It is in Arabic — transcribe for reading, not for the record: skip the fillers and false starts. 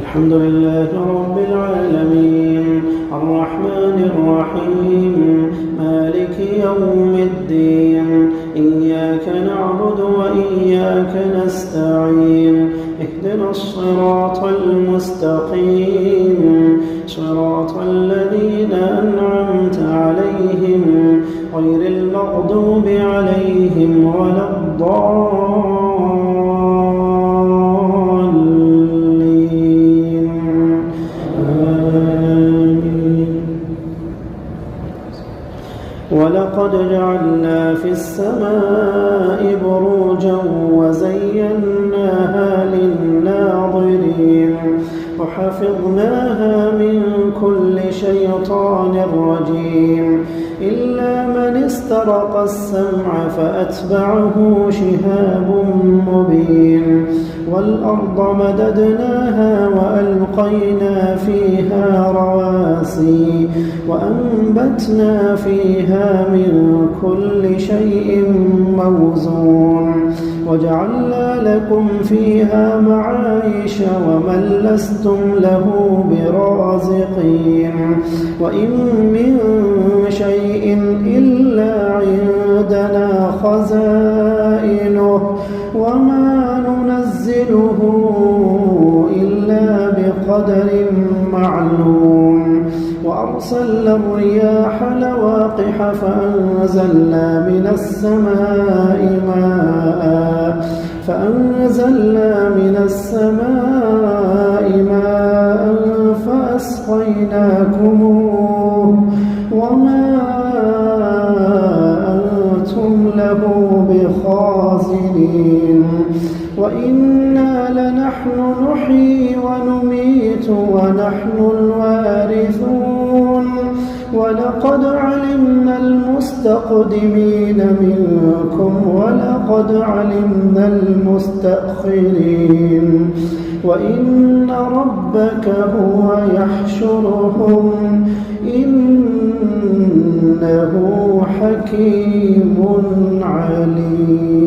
الحمد لله رب العالمين الرحمن الرحيم مالك يوم الدين إياك نعبد وإياك نستعين اهدنا الصراط المستقيم صراط الذين أنعمت عليهم غير المغضوب عليهم ولا الضالين آمين. ولقد جعلنا في السماء بروجا وزيناها للناظرين وحفظناها من كل شيطان رجيم إلا من استرق السمع فأتبعه شهاب مبين والأرض مددناها وألقينا فيها رواسي وأنبتنا فيها من كل شيء موزون وجعلنا لكم فيها معايش ومن لستم له برازقين وإن من شيء إلا عندنا خزائنه وما ننزله إلا بقدر معلوم وأرسلنا الرياح لواقح فأنزلنا من السماء ماء فأسقيناكموه وما أنتم له بخازنين وإنا لنحن نحيي ونميت ونحن الوارثون ولقد علمنا المستقدمين منكم ولقد علمنا المستأخرين وإن ربك هو يحشرهم إنه حكيم عليم.